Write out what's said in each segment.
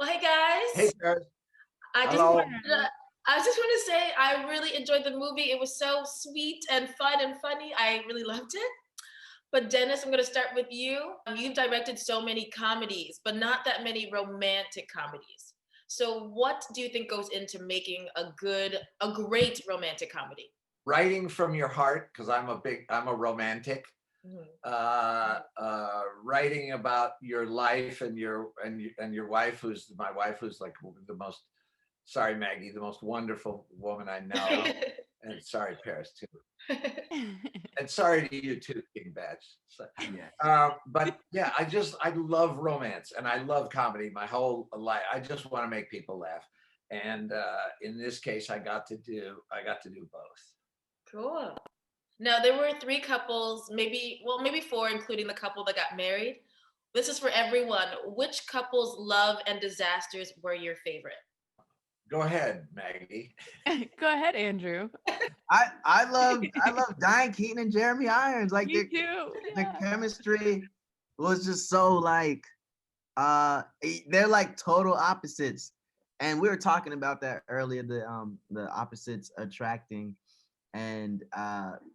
Well, hey Hey, guys. Paris. I just Hello. wanted to, I just want to say I really enjoyed the movie. It was so sweet and fun and funny. I really loved it. But Dennis, I'm going to start with you. You've directed so many comedies, but not that many romantic comedies. So what do you think goes into making a great romantic comedy? Writing from your heart, because I'm a romantic. Mhm. Writing about your life and your wife, who's my wife, who's like the most. Sorry, Maggie, the most wonderful woman I know, and sorry, Paris too, and sorry to you too, King Badge. So, Yeah. but yeah, I love romance and I love comedy. My whole life, I just want to make people laugh, and in this case, I got to do both. Cool. Now there were three couples, maybe four, including the couple that got married. This is for everyone. Which couple's love and disasters were your favorite? Go ahead, Maggie. Go ahead, Andrew. I love Diane Keaton and Jeremy Irons. Like Me too. the Yeah. chemistry was just so like they're like total opposites. And we were talking about that earlier, the opposites attracting. And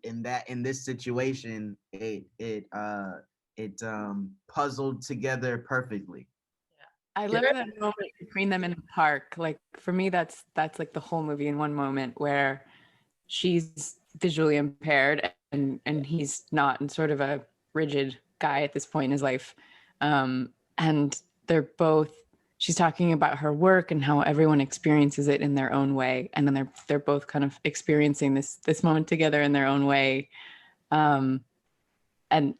in this situation, it puzzled together perfectly. I love that moment between them in the park. Like for me, that's like the whole movie in one moment where she's visually impaired and he's not, and sort of a rigid guy at this point in his life. And she's talking about her work and how everyone experiences it in their own way. And then they're both kind of experiencing this moment together in their own way. And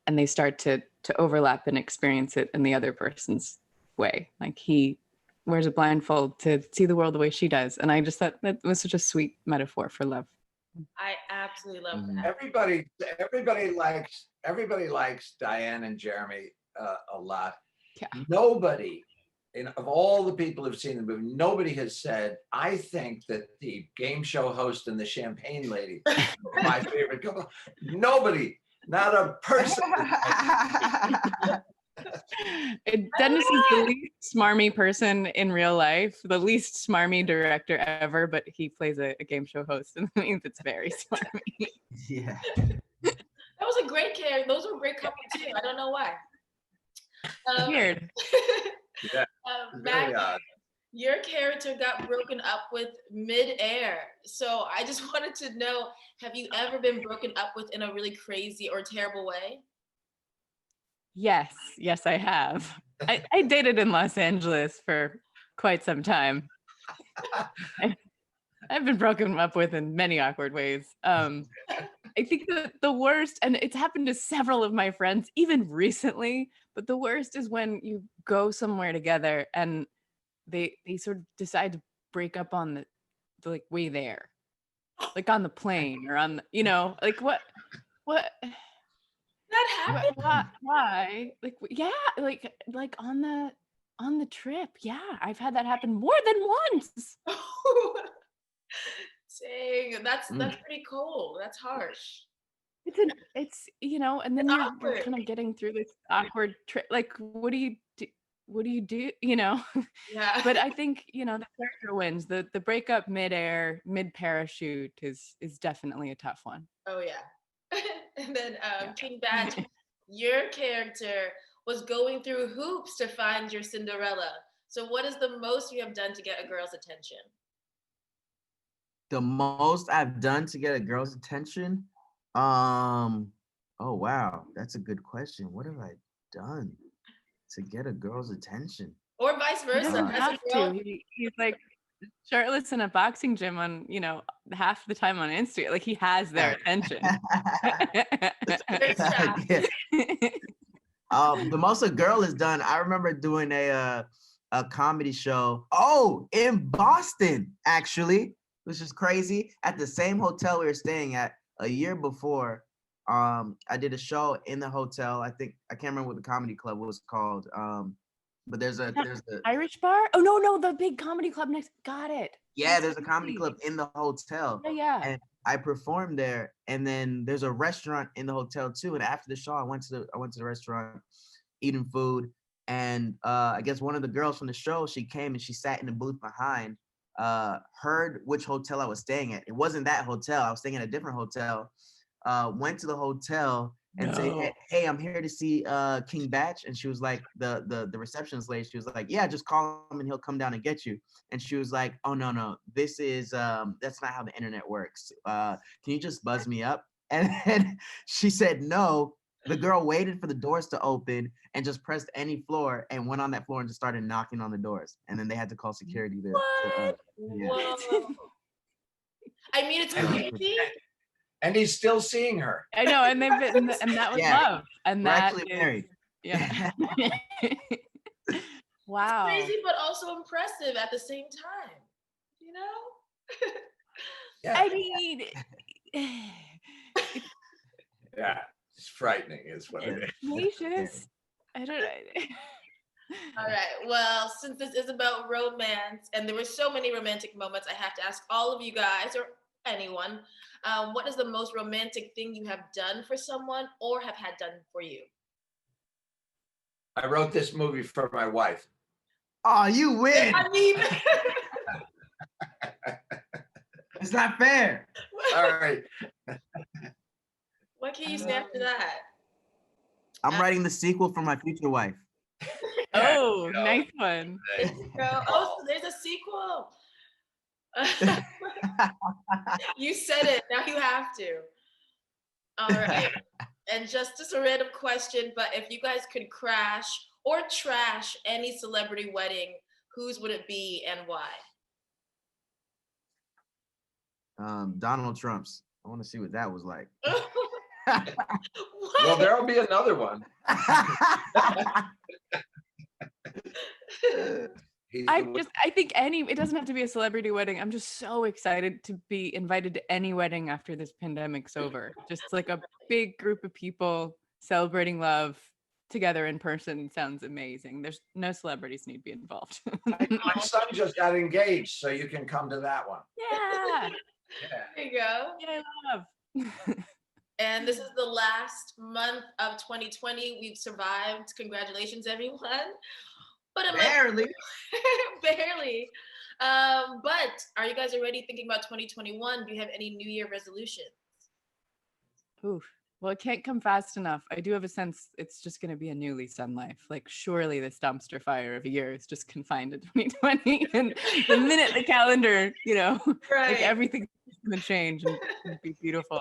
they start to overlap and experience it in the other person's way. Like he wears a blindfold to see the world the way she does. And I just thought that was such a sweet metaphor for love. I absolutely love Mhm. that. Everybody likes Diane and Jeremy a lot. Yeah. Nobody, of all the people who've seen the movie, nobody has said, I think that the game show host and the champagne lady are my favorite couple. Nobody, not a person. Dennis is the least smarmy person in real life, the least smarmy director ever, but he plays a game show host, and that means it's very smarmy. Yeah. That was a great character. Those were great couple too. I don't know why. Weird. Yeah, very Maggie, odd. your character got broken up with mid-air. So I just wanted to know, have you ever been broken up with in a really crazy or terrible way? Yes, I have. I dated in Los Angeles for quite some time. I've been broken up with in many awkward ways. I think that the worst, and it's happened to several of my friends, even recently, but the worst is when you go somewhere together and they sort of decide to break up on the like way there, like on the plane or on the, like what That happened? why like yeah, like on the trip. Yeah, I've had that happen more than once. Dang, that's pretty cold. That's harsh. It's and then It's you're awkward. kind of getting through this awkward trip. Like, what do you do? What do you do? Yeah. But I think the character wins. The breakup mid-air, mid-parachute is definitely a tough one. Oh yeah. And then Yeah. King Badge, your character was going through hoops to find your Cinderella. So what is the most you have done to get a girl's attention? The most I've done to get a girl's attention, oh wow, that's a good question. What have I done to get a girl's attention? Or vice He versa. doesn't As have a to. girl, He's like shirtless in a boxing gym on half the time on Instagram. Like he has their attention. thirst trap. Yeah. The most a girl has done, I remember doing a comedy show. Oh, in Boston, actually, which is crazy. At the same hotel we were staying at a year before. I did a show in the hotel. I can't remember what the comedy club was called. But there's a Irish bar? Oh no, the big comedy club next. Got it. yeah, there's a comedy club in the hotel. Yeah. And I performed there, and then there's a restaurant in the hotel too. And after the show, I went to the restaurant, eating food, And I guess one of the girls from the show, she came and she sat in the booth behind, heard which hotel I was staying at. It wasn't that hotel. I was staying at a different hotel. Went to the hotel and said, hey, I'm here to see King Batch. And she was like, the receptionist lady, she was like, yeah, just call him and he'll come down and get you. And she was like, oh, no, this is, that's not how the internet works. Can you just buzz me up? And then she said no. The girl waited for the doors to open and just pressed any floor and went on that floor and just started knocking on the doors. And then they had to call security to yeah. Whoa. I mean, it's crazy. And he's still seeing her. I know, and they've been, and that was love. And We're that actually is, married. yeah. Wow. It's crazy, but also impressive at the same time. You know? Yeah. I mean, Yeah, it's frightening is what it is. gracious. I don't know. All right. Well, since this is about romance, and there were so many romantic moments, I have to ask all of you guys or anyone, what is the most romantic thing you have done for someone or have had done for you? I wrote this movie for my wife. Oh, you win. I mean, It's not fair. All right. what can you say after that? I'm writing the sequel for my future wife. Oh, nice one. Oh, so there's a sequel. You said it. Now you have to. All right. And just a random question, but if you guys could crash or trash any celebrity wedding, whose would it be and why? Donald Trump's. I want to see what that was like. Well, there'll be another one. I think it doesn't have to be a celebrity wedding. I'm just so excited to be invited to any wedding after this pandemic's over. Just like a big group of people celebrating love together in person sounds amazing. There's no celebrities need to be involved. My son just got engaged, so you can come to that one. Yeah. There you go. Yeah, I love. And this is the last month of 2020. We've survived. Congratulations, everyone. But Barely. barely. But are you guys already thinking about 2021? Do you have any New Year resolutions? Oof. Well, it can't come fast enough. I do have a sense it's just going to be a new lease on life. Like, surely this dumpster fire of a year is just confined to 2020. And the minute the calendar, like everything's going to change and be beautiful.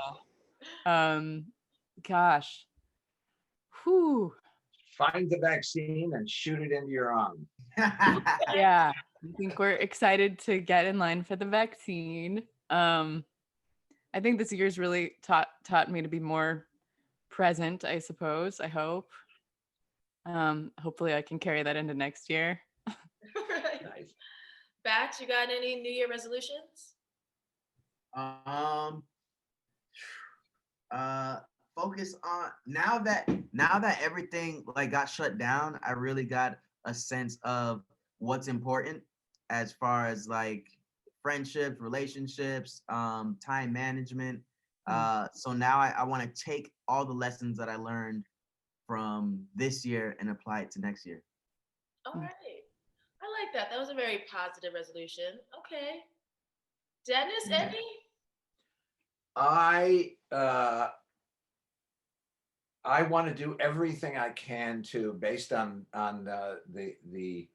Gosh. Whew. Find the vaccine and shoot it into your arm. Yeah. I think we're excited to get in line for the vaccine. I think this year's really taught me to be more present, I suppose. I hope. Hopefully I can carry that into next year. Right. Nice. Bach, you got any New Year resolutions? Focus on now that everything like got shut down, I really got a sense of what's important as far as like friendships, relationships, time management. So now I want to take all the lessons that I learned from this year and apply it to next year. All right. I like that. That was a very positive resolution. Okay. Dennis, any? I want to do everything I can based on the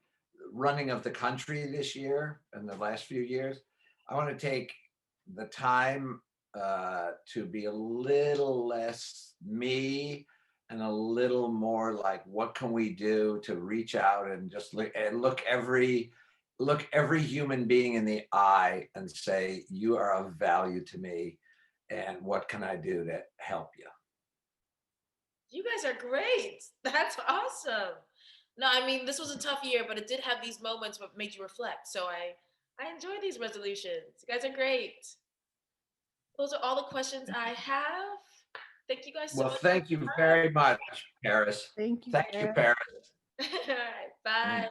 running of the country this year and the last few years. I want to take the time to be a little less me and a little more like, what can we do to reach out and just look every human being in the eye and say, you are of value to me, and what can I do to help you? You guys are great. That's awesome. No, I mean, this was a tough year, but it did have these moments that made you reflect. So I enjoy these resolutions. You guys are great. Those are all the questions I have. Thank you guys so much. Well, thank you very much, Paris. Thank you. Thank you, Paris. All right, bye.